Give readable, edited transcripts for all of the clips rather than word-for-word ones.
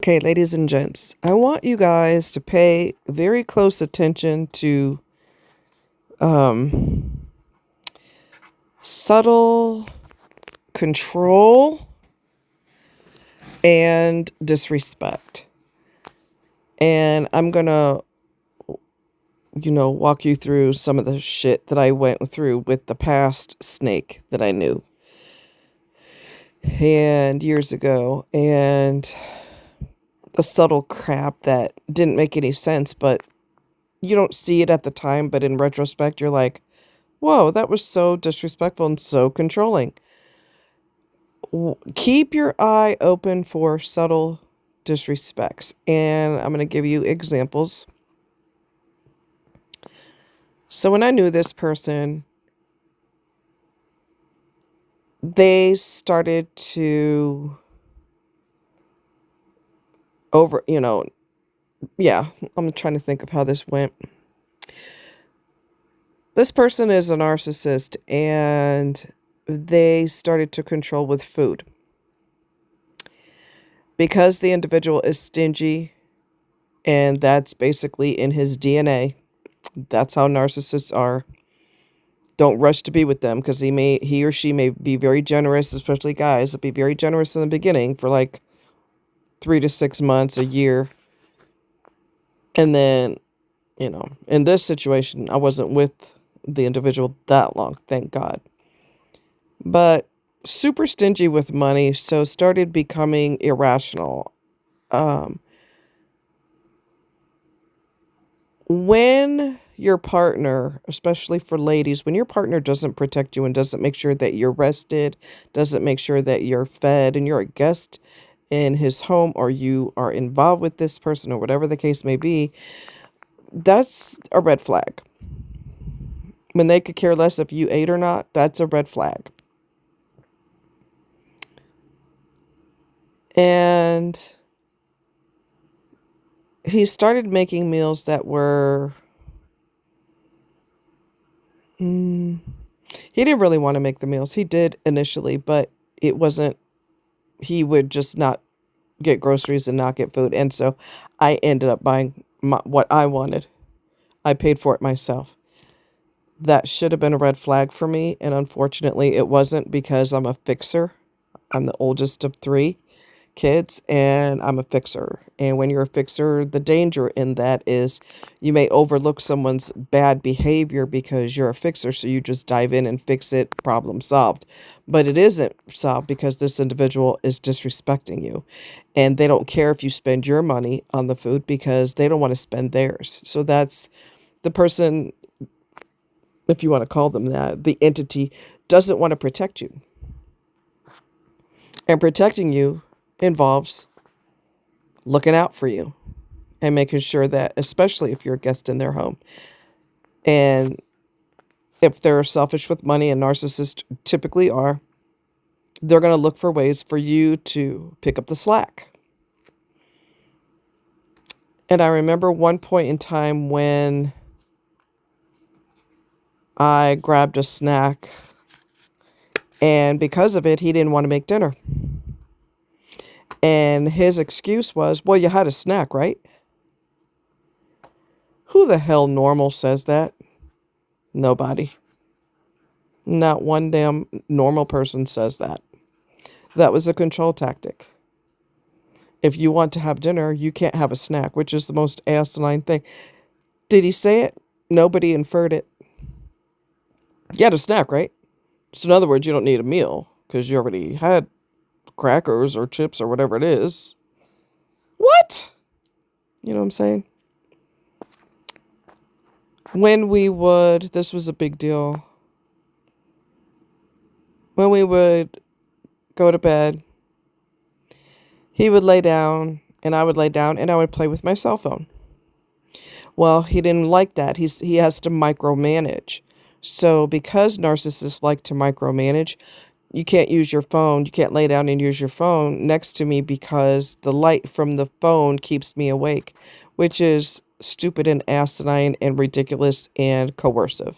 Okay, ladies and gents, I want you guys to pay very close attention to um, subtle control and disrespect. And I'm going to, walk you through some of the shit that I went through with the past snake that I knew and years ago, and the subtle crap that didn't make any sense, but you don't see it at the time, but in retrospect, you're like, whoa, that was so disrespectful and so controlling. Keep your eye open for subtle disrespects. And I'm going to give you examples. So when I knew this person, they started to yeah, I'm trying to think of how this went. This person is a narcissist and they started to control with food. Because the individual is stingy, and that's basically in his DNA. That's how narcissists are. Don't rush to be with them because he or she may be very generous, especially guys. They'll be very generous in the beginning for like 3 to 6 months, a year. And then, in this situation, I wasn't with the individual that long, thank God. But super stingy with money, so started becoming irrational. When your partner, especially for ladies, when your partner doesn't protect you and doesn't make sure that you're rested, doesn't make sure that you're fed and you're a guest in his home, or you are involved with this person or whatever the case may be, that's a red flag. When they could care less if you ate or not, that's a red flag. And he started making meals that were he didn't really want to make the meals. He did initially, but it wasn't, he would just not get groceries and not get food. And so I ended up buying what I wanted. I paid for it myself. That should have been a red flag for me. And unfortunately, it wasn't because I'm a fixer. I'm the oldest of three kids and I'm a fixer. And when you're a fixer, the danger in that is you may overlook someone's bad behavior because you're a fixer. So you just dive in and fix it, problem solved. But it isn't solved because this individual is disrespecting you. And they don't care if you spend your money on the food because they don't want to spend theirs. So that's the person, if you want to call them that, the entity doesn't want to protect you. And protecting you involves looking out for you and making sure that, especially if you're a guest in their home, and if they're selfish with money, and narcissists typically are, they're going to look for ways for you to pick up the slack. And I remember one point in time when I grabbed a snack, and because of it, he didn't want to make dinner. And his excuse was, well, you had a snack, right? Who the hell normal says that? Nobody. Not one damn normal person says that. That was a control tactic. If you want to have dinner, you can't have a snack, which is the most asinine thing. Did he say it? Nobody inferred it. You had a snack, right? So in other words, you don't need a meal because you already had crackers or chips or whatever it is. What? You know what I'm saying? This was a big deal. When we would go to bed, he would lay down and I would lay down and I would play with my cell phone. Well, he didn't like that. He has to micromanage. So because narcissists like to micromanage, you can't use your phone. You can't lay down and use your phone next to me because the light from the phone keeps me awake, which is stupid and asinine and ridiculous and coercive.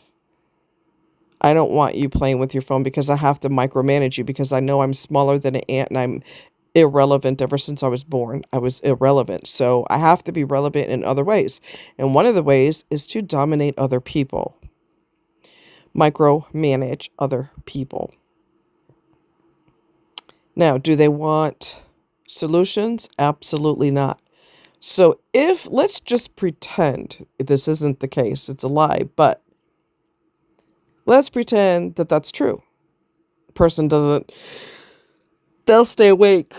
I don't want you playing with your phone because I have to micromanage you because I know I'm smaller than an ant and I'm irrelevant ever since I was born. I was irrelevant. So I have to be relevant in other ways. And one of the ways is to dominate other people, micromanage other people. Now, do they want solutions? Absolutely not. So if, let's just pretend this isn't the case, it's a lie, but let's pretend that that's true. Person doesn't, they'll stay awake.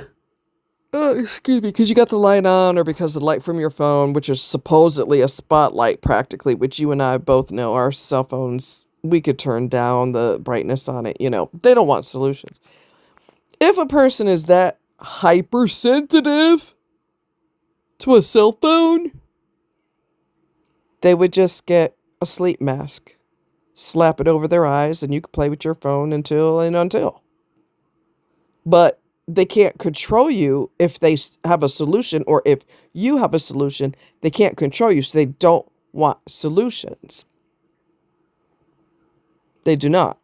Oh, excuse me, because you got the light on or because the light from your phone, which is supposedly a spotlight practically, which you and I both know our cell phones, we could turn down the brightness on it. They don't want solutions. If a person is that hypersensitive to a cell phone, they would just get a sleep mask, slap it over their eyes, and you can play with your phone until. But they can't control you if they have a solution, or if you have a solution, they can't control you. So they don't want solutions. They do not.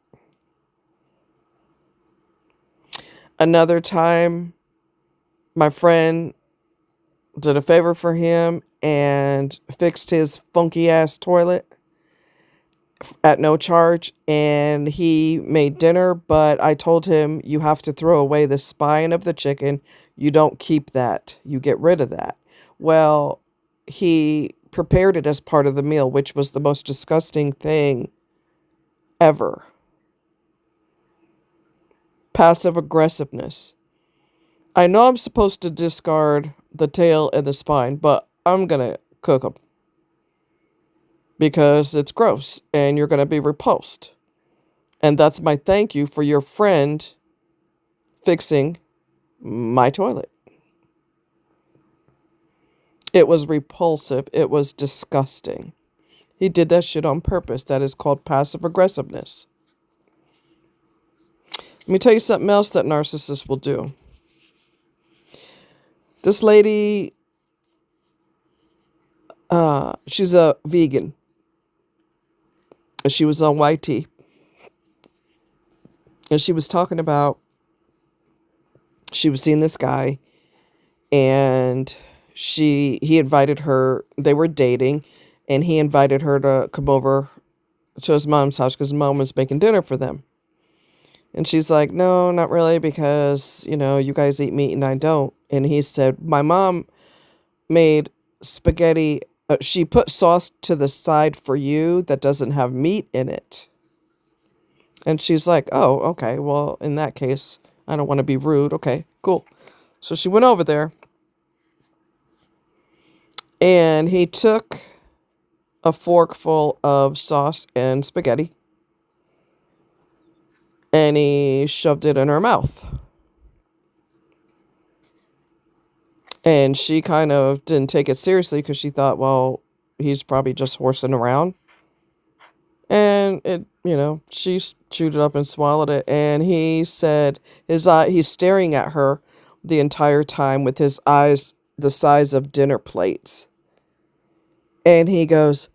Another time, my friend did a favor for him and fixed his funky ass toilet at no charge, and he made dinner, but I told him, you have to throw away the spine of the chicken. You don't keep that. You get rid of that. Well, he prepared it as part of the meal, which was the most disgusting thing ever. Passive aggressiveness. I know I'm supposed to discard the tail and the spine, but I'm going to cook them because it's gross and you're going to be repulsed. And that's my thank you for your friend fixing my toilet. It was repulsive. It was disgusting. He did that shit on purpose. That is called passive aggressiveness. Let me tell you something else that narcissists will do. This lady, she's a vegan. She was on YT. And she was talking about, she was seeing this guy, and he invited her, they were dating, and he invited her to come over to his mom's house because his mom was making dinner for them. And she's like, no, not really, because, you guys eat meat and I don't. And he said, my mom made spaghetti. She put sauce to the side for you that doesn't have meat in it. And she's like, oh, okay, well, in that case, I don't want to be rude. Okay, cool. So she went over there, and he took a fork full of sauce and spaghetti, and he shoved it in her mouth. And she kind of didn't take it seriously because she thought, well, he's probably just horsing around. And she chewed it up and swallowed it. And he said he's staring at her the entire time with his eyes the size of dinner plates. And he goes,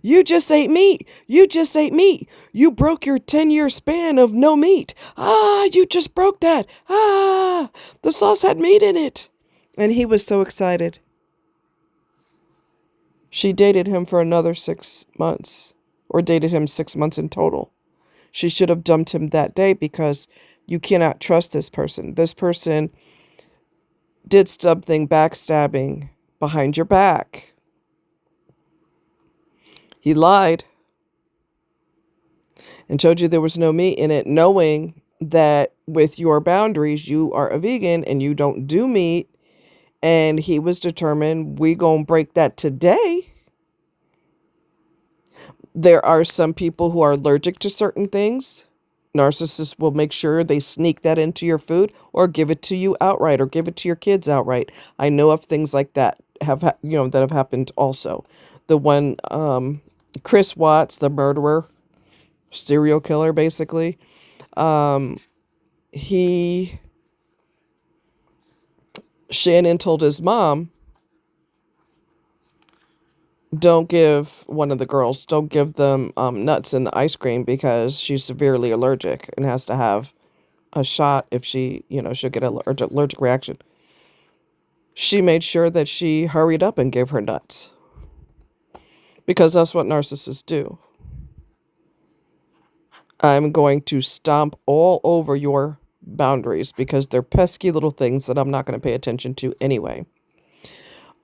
you just ate meat. You just ate meat. You broke your 10-year span of no meat. You just broke that. The sauce had meat in it. And he was so excited. She dated him for another 6 months, or dated him 6 months in total. She should have dumped him that day because you cannot trust this person. This person did something backstabbing behind your back. He lied and told you there was no meat in it, knowing that with your boundaries, you are a vegan and you don't do meat. And he was determined, we gonna break that today. There are some people who are allergic to certain things. Narcissists will make sure they sneak that into your food or give it to you outright or give it to your kids outright. I know of things like that that have happened also. The one, Chris Watts, the murderer, serial killer, basically. Shannon told his mom, don't give them nuts in the ice cream because she's severely allergic and has to have a shot if she'll get an allergic reaction. She made sure that she hurried up and gave her nuts. Because that's what narcissists do. I'm going to stomp all over your boundaries because they're pesky little things that I'm not going to pay attention to anyway.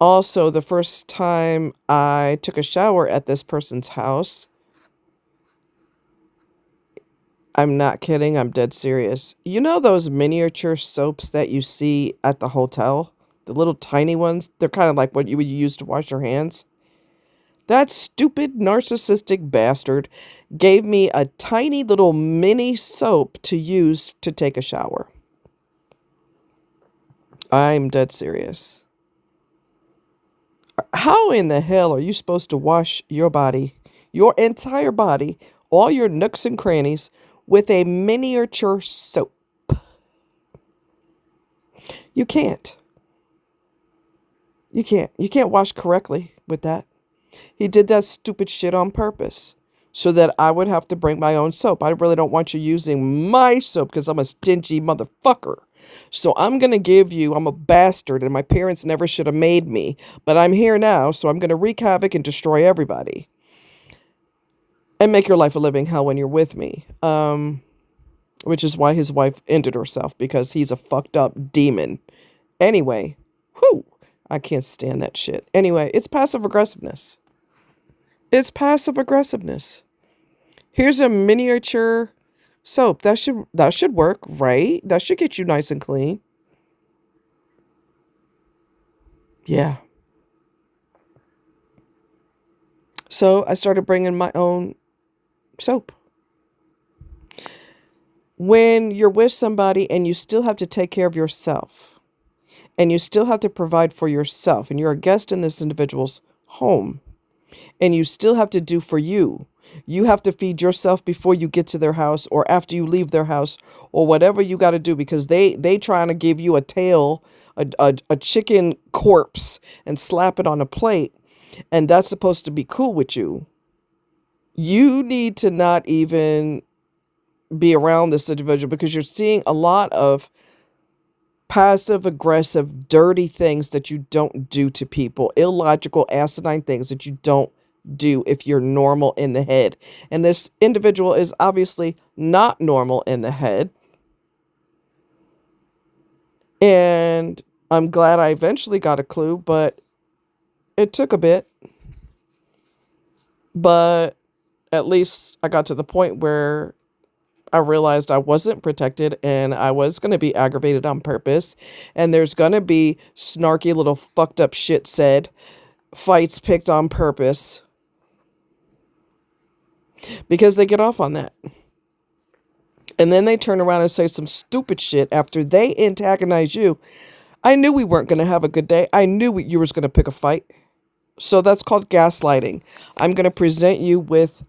Also, the first time I took a shower at this person's house, I'm not kidding, I'm dead serious. You know those miniature soaps that you see at the hotel? The little tiny ones? They're kind of like what you would use to wash your hands. That stupid narcissistic bastard gave me a tiny little mini soap to use to take a shower. I'm dead serious. How in the hell are you supposed to wash your body, your entire body, all your nooks and crannies with a miniature soap? You can't. You can't. You can't wash correctly with that. He did that stupid shit on purpose so that I would have to bring my own soap. I really don't want you using my soap because I'm a stingy motherfucker. So I'm a bastard and my parents never should have made me, but I'm here now, so I'm going to wreak havoc and destroy everybody and make your life a living hell when you're with me. Which is why his wife ended herself, because he's a fucked up demon. Anyway, I can't stand that shit. Anyway, it's passive aggressiveness. It's passive aggressiveness. Here's a miniature soap. That should work, right? That should get you nice and clean. Yeah. So I started bringing my own soap. When you're with somebody and you still have to take care of yourself and you still have to provide for yourself and you're a guest in this individual's home and you still have to do for you. You have to feed yourself before you get to their house or after you leave their house or whatever you got to do, because they trying to give you a tail, a chicken corpse and slap it on a plate. And that's supposed to be cool with you. You need to not even be around this individual because you're seeing a lot of passive aggressive, dirty things that you don't do to people, illogical, asinine things that you don't do if you're normal in the head. And this individual is obviously not normal in the head. And I'm glad I eventually got a clue, but it took a bit. But at least I got to the point where I realized I wasn't protected and I was going to be aggravated on purpose. And there's going to be snarky little fucked up shit said, fights picked on purpose, because they get off on that. And then they turn around and say some stupid shit after they antagonize you. I knew we weren't going to have a good day. I knew you was going to pick a fight. So that's called gaslighting. I'm going to present you with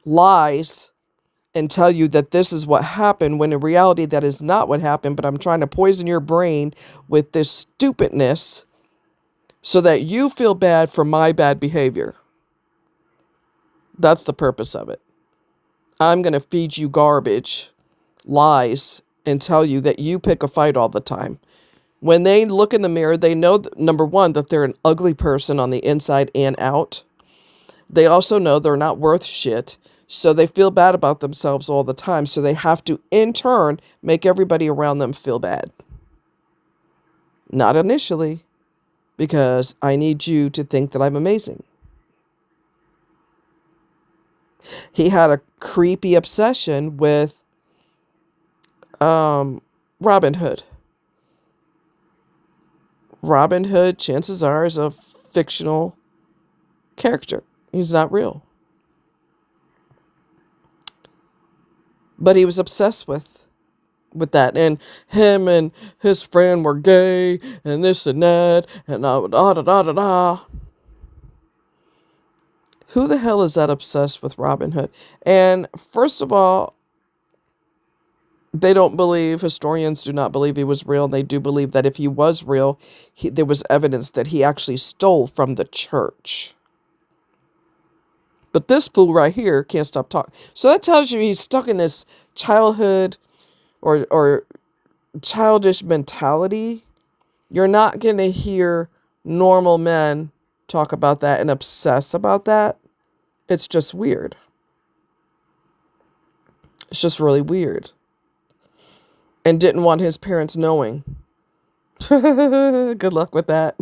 lies and tell you that this is what happened, when in reality that is not what happened, but I'm trying to poison your brain with this stupidness so that you feel bad for my bad behavior. That's the purpose of it. I'm going to feed you garbage, lies, and tell you that you pick a fight all the time. When they look in the mirror, they know, number one, that they're an ugly person on the inside and out. They also know they're not worth shit. So they feel bad about themselves all the time. So they have to, in turn, make everybody around them feel bad. Not initially, because I need you to think that I'm amazing. He had a creepy obsession with Robin Hood. Robin Hood, chances are, is a fictional character. He's not real. But he was obsessed with that. And him and his friend were gay and this and that and da da da da da. Who the hell is that obsessed with Robin Hood? And first of all, they don't believe, historians do not believe he was real. And they do believe that if he was real, there was evidence that he actually stole from the church. But this fool right here can't stop talking. So that tells you he's stuck in this childhood or childish mentality, you're not going to hear normal men talk about that and obsess about that. It's just weird. It's just really weird. And didn't want his parents knowing. Good luck with that.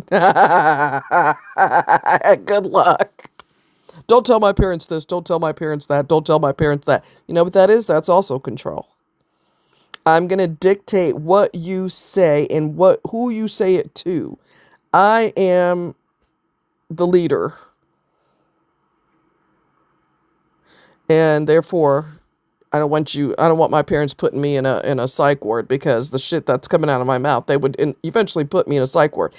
Good luck. Don't tell my parents this. Don't tell my parents that. Don't tell my parents that. You know what that is? That's also control. I'm going to dictate what you say and who you say it to. I am the leader. And therefore, I don't want my parents putting me in a psych ward, because the shit that's coming out of my mouth, they would eventually put me in a psych ward.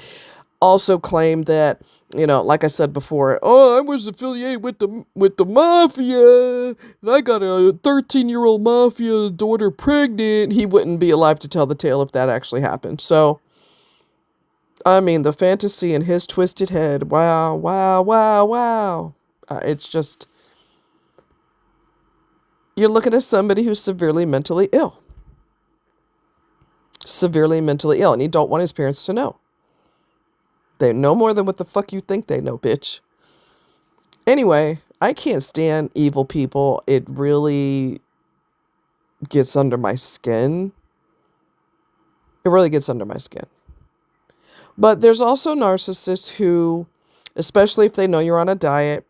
Also claim that, like I said before, oh, I was affiliated with the mafia, and I got a 13-year-old mafia daughter pregnant. He wouldn't be alive to tell the tale if that actually happened. So, I mean, the fantasy in his twisted head, wow, wow, wow, wow. It's just, you're looking at somebody who's severely mentally ill. Severely mentally ill, and you don't want his parents to know. They know more than what the fuck you think they know, bitch. Anyway, I can't stand evil people. It really gets under my skin. It really gets under my skin. But there's also narcissists who, especially if they know you're on a diet,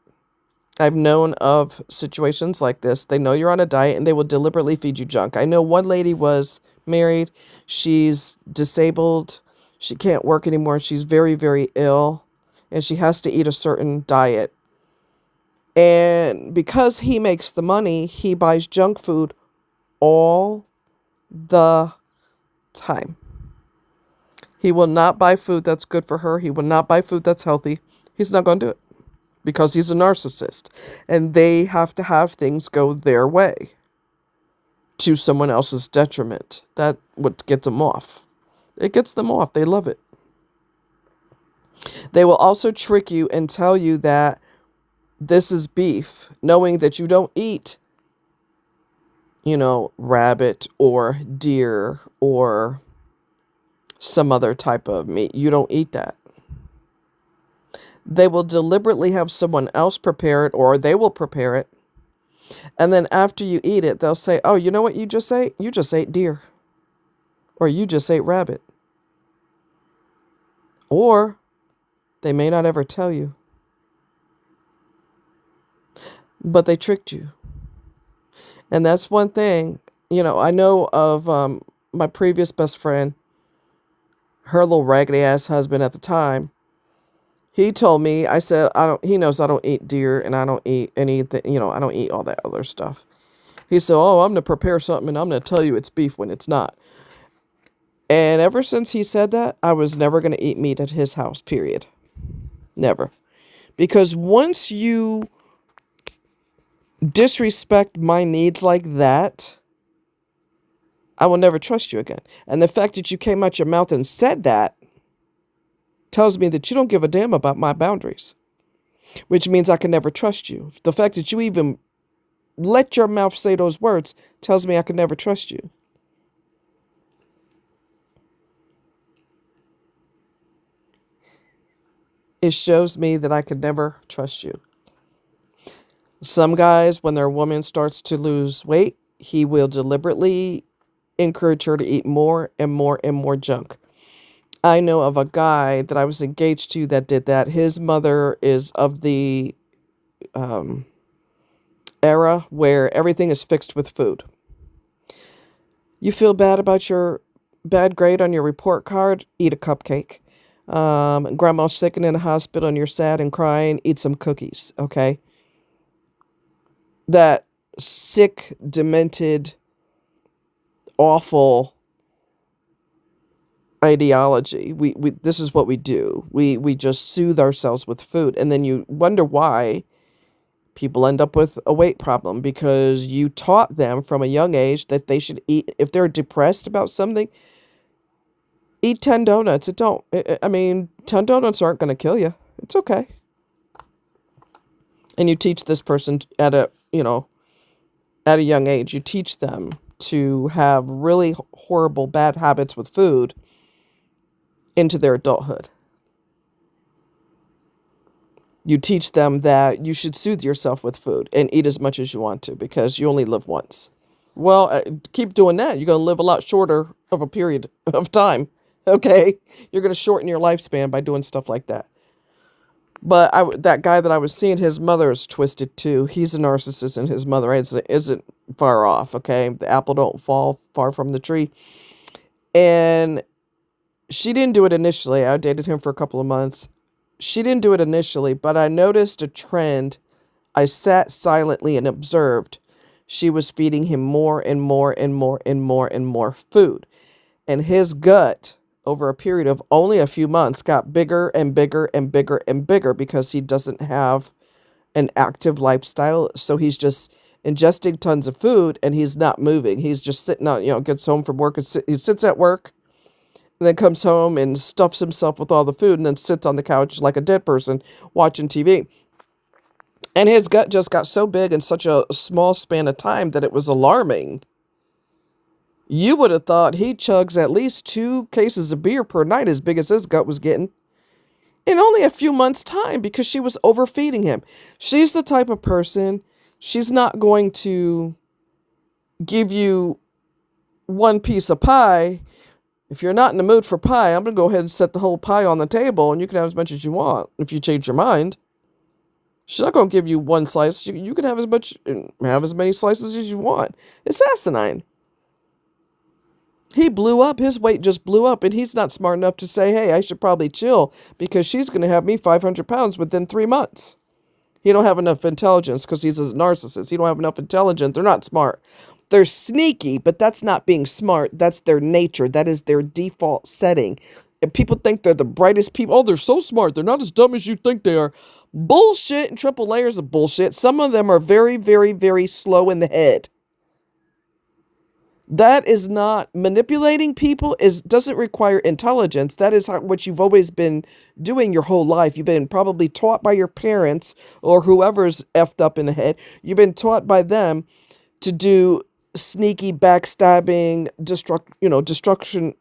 I've known of situations like this. They know you're on a diet and they will deliberately feed you junk. I know one lady was married. She's disabled. She can't work anymore. She's very, very ill. And she has to eat a certain diet. And because he makes the money, he buys junk food all the time. He will not buy food that's good for her. He will not buy food that's healthy. He's not going to do it because he's a narcissist. And they have to have things go their way to someone else's detriment. That's what gets them off. It gets them off. They love it. They will also trick you and tell you that this is beef, knowing that you don't eat, rabbit or deer or some other type of meat. You don't eat that. They will deliberately have someone else prepare it, or they will prepare it. And then after you eat it, they'll say, oh, you know what you just ate? You just ate deer. Or you just ate rabbit. Or they may not ever tell you. But they tricked you. And that's one thing, I know of my previous best friend, her little raggedy ass husband at the time. He told me, I said, he knows I don't eat deer and I don't eat anything, I don't eat all that other stuff. He said, oh, I'm going to prepare something and I'm going to tell you it's beef when it's not. And ever since he said that, I was never going to eat meat at his house, period. Never. Because once you disrespect my needs like that, I will never trust you again. And the fact that you came out your mouth and said that tells me that you don't give a damn about my boundaries, which means I can never trust you. The fact that you even let your mouth say those words tells me I can never trust you. It shows me that I could never trust you. Some guys, when their woman starts to lose weight, he will deliberately encourage her to eat more and more and more junk. I know of a guy that I was engaged to that did that. His mother is of the era where everything is fixed with food. You feel bad about your bad grade on your report card? Eat a cupcake. Grandma's sick and in a hospital and you're sad and crying? Eat some cookies, okay? That sick, demented, awful ideology. We this is what we do. We just soothe ourselves with food, and then you wonder why people end up with a weight problem, because you taught them from a young age that they should eat, if they're depressed about something, eat 10 donuts. 10 donuts aren't going to kill you. It's okay. And you teach this person at a young age, you teach them to have really horrible, bad habits with food into their adulthood. You teach them that you should soothe yourself with food and eat as much as you want to because you only live once. Well, keep doing that. You're going to live a lot shorter of a period of time. Okay? You're going to shorten your lifespan by doing stuff like that. But that guy that I was seeing, his mother is twisted too. He's a narcissist and his mother isn't far off, okay? The apple don't fall far from the tree. And she didn't do it initially. I dated him for a couple of months. She didn't do it initially, but I noticed a trend. I sat silently and observed. She was feeding him more and more and more and more and more food. And his gut, over a period of only a few months, got bigger and bigger and bigger and bigger because he doesn't have an active lifestyle. So he's just ingesting tons of food and he's not moving. He's just sitting out, gets home from work and he sits at work and then comes home and stuffs himself with all the food and then sits on the couch like a dead person watching TV. And his gut just got so big in such a small span of time that it was alarming. You would have thought he chugs at least 2 cases of beer per night, as big as his gut was getting, in only a few months' time because she was overfeeding him. She's the type of person, she's not going to give you one piece of pie. If you're not in the mood for pie, I'm going to go ahead and set the whole pie on the table and you can have as much as you want if you change your mind. She's not going to give you one slice. You can have as many slices as you want. It's asinine. He blew up. His weight just blew up, and he's not smart enough to say, hey, I should probably chill because she's going to have me 500 pounds within 3 months. He don't have enough intelligence because he's a narcissist. He don't have enough intelligence. They're not smart. They're sneaky, but that's not being smart. That's their nature. That is their default setting. And people think they're the brightest people. Oh, they're so smart. They're not as dumb as you think they are. Bullshit and triple layers of bullshit. Some of them are very, very, very slow in the head. That is not manipulating people. Doesn't require intelligence. That is what you've always been doing your whole life. You've been probably taught by your parents or whoever's effed up in the head. You've been taught by them to do sneaky backstabbing, destruction,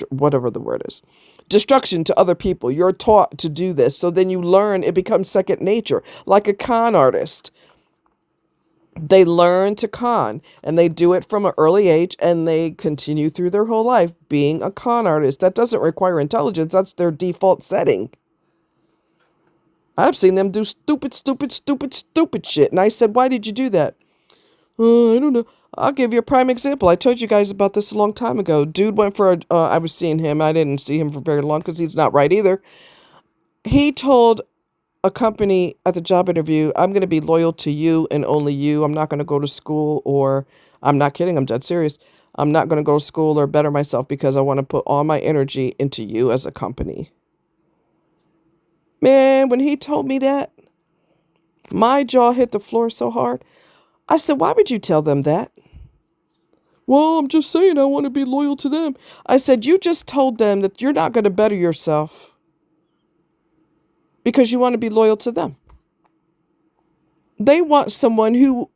whatever the word is, destruction to other people. You're taught to do this. So then you learn, it becomes second nature, like a con artist. They learn to con and they do it from an early age and they continue through their whole life being a con artist. That doesn't require intelligence. That's their default setting. I've seen them do stupid shit. And I said, why did you do that? I don't know. I'll give you a prime example. I told you guys about this a long time ago. Dude went for I was seeing him. I didn't see him for very long because he's not right either. He told a company at the job interview, I'm going to be loyal to you and only you. I'm not going to go to school or, I'm not kidding, I'm dead serious. I'm not going to go to school or better myself because I want to put all my energy into you as a company. Man, when he told me that, my jaw hit the floor so hard. I said, why would you tell them that? Well, I'm just saying I want to be loyal to them. I said, you just told them that you're not going to better yourself because you want to be loyal to them. They want someone who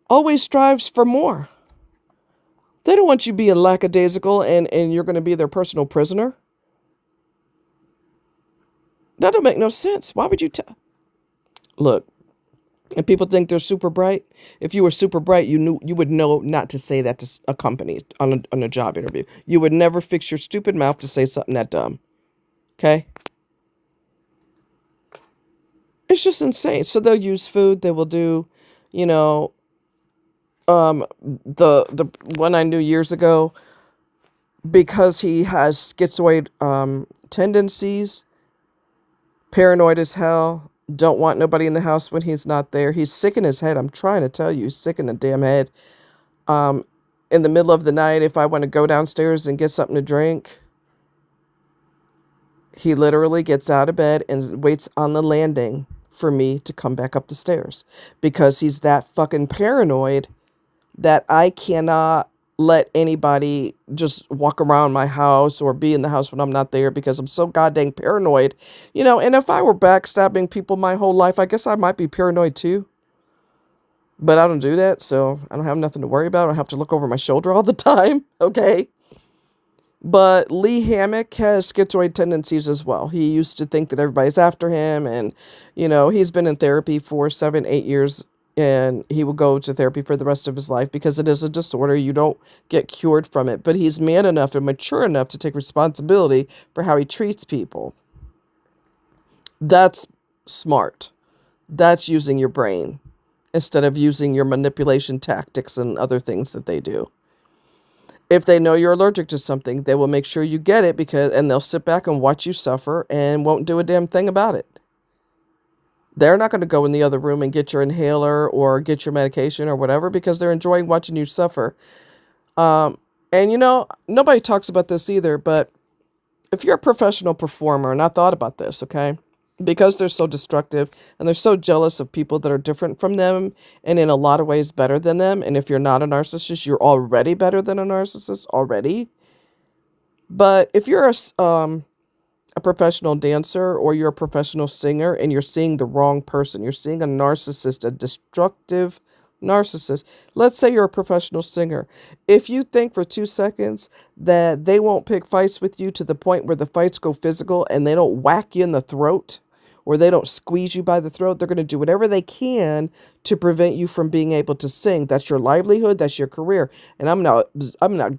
always strives for more. They don't want you being lackadaisical and you're going to be their personal prisoner. That don't make no sense. Why would you tell? Look, and people think they're super bright. If you were super bright, you would know not to say that to a company on a job interview. You would never fix your stupid mouth to say something that dumb. Okay? It's just insane. So they'll use food. They will do, the one I knew years ago, because he has schizoid tendencies, paranoid as hell, don't want nobody in the house when he's not there. He's sick in his head. I'm trying to tell you, he's sick in the damn head. In the middle of the night, if I want to go downstairs and get something to drink, he literally gets out of bed and waits on the landing for me to come back up the stairs because he's that fucking paranoid that I cannot let anybody just walk around my house or be in the house when I'm not there because I'm so goddamn paranoid, and if I were backstabbing people my whole life, I guess I might be paranoid too. But I don't do that, so I don't have nothing to worry about. I don't have to look over my shoulder all the time. Okay. But Lee Hammock has schizoid tendencies as well. He used to think that everybody's after him, and he's been in therapy for 7, 8 years, and he will go to therapy for the rest of his life because it is a disorder. You don't get cured from it, but he's man enough and mature enough to take responsibility for how he treats people. That's smart. That's using your brain instead of using your manipulation tactics and other things that they do. If they know you're allergic to something, they will make sure you get it and they'll sit back and watch you suffer and won't do a damn thing about it. They're not going to go in the other room and get your inhaler or get your medication or whatever because they're enjoying watching you suffer. Um, and nobody talks about this either, but if you're a professional performer, and I thought about this, okay? Because they're so destructive and they're so jealous of people that are different from them and in a lot of ways better than them. And if you're not a narcissist, you're already better than a narcissist already. But if you're a professional dancer or you're a professional singer and you're seeing the wrong person, you're seeing a narcissist, a destructive narcissist. Let's say you're a professional singer. If you think for 2 seconds that they won't pick fights with you to the point where the fights go physical and they don't whack you in the throat or they don't squeeze you by the throat, they're going to do whatever they can to prevent you from being able to sing. That's your livelihood. That's your career. And I'm not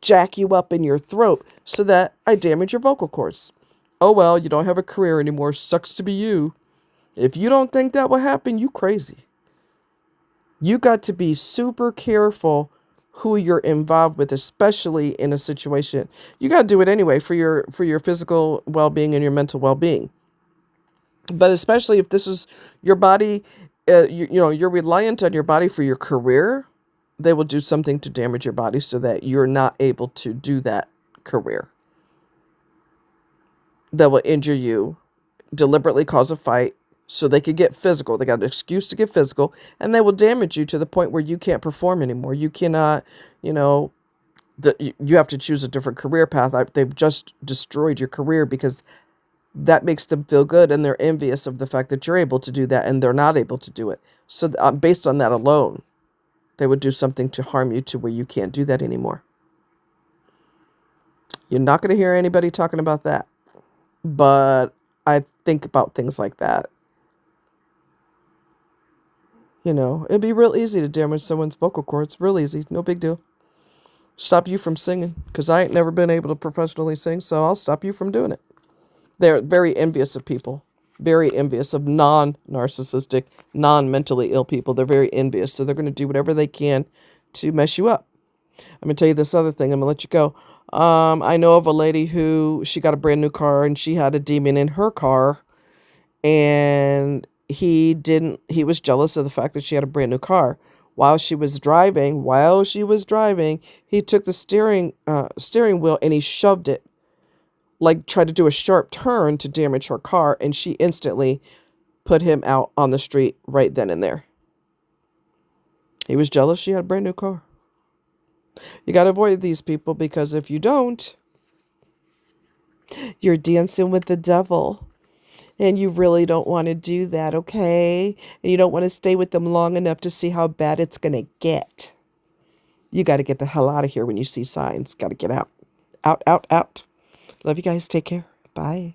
jack you up in your throat so that I damage your vocal cords. Oh, well, you don't have a career anymore. Sucks to be you. If you don't think that will happen, you crazy. You got to be super careful who you're involved with, especially in a situation. You got to do it anyway for your physical well-being and your mental well-being. But especially if this is your body, you're reliant on your body for your career, they will do something to damage your body so that you're not able to do that career. That will injure you, deliberately cause a fight so they could get physical. They got an excuse to get physical, and they will damage you to the point where you can't perform anymore. You cannot, you have to choose a different career path. They've just destroyed your career because that makes them feel good, and they're envious of the fact that you're able to do that and they're not able to do it. So based on that alone, they would do something to harm you to where you can't do that anymore. You're not going to hear anybody talking about that. But I think about things like that. It'd be real easy to damage someone's vocal cords. Real easy. No big deal. Stop you from singing. Because I ain't never been able to professionally sing, so I'll stop you from doing it. They're very envious of people. Very envious of non-narcissistic, non-mentally ill people. They're very envious. So they're going to do whatever they can to mess you up. I'm going to tell you this other thing. I'm going to let you go. I know of a lady who, she got a brand new car and she had a demon in her car, and he was jealous of the fact that she had a brand new car. While she was driving, he took the steering wheel and he shoved it, like tried to do a sharp turn to damage her car, and she instantly put him out on the street right then and there. He was jealous she had a brand new car. You got to avoid these people, because if you don't, you're dancing with the devil. And you really don't want to do that, okay? And you don't want to stay with them long enough to see how bad it's going to get. You got to get the hell out of here when you see signs. Got to get out. Out, out, out. Love you guys. Take care. Bye.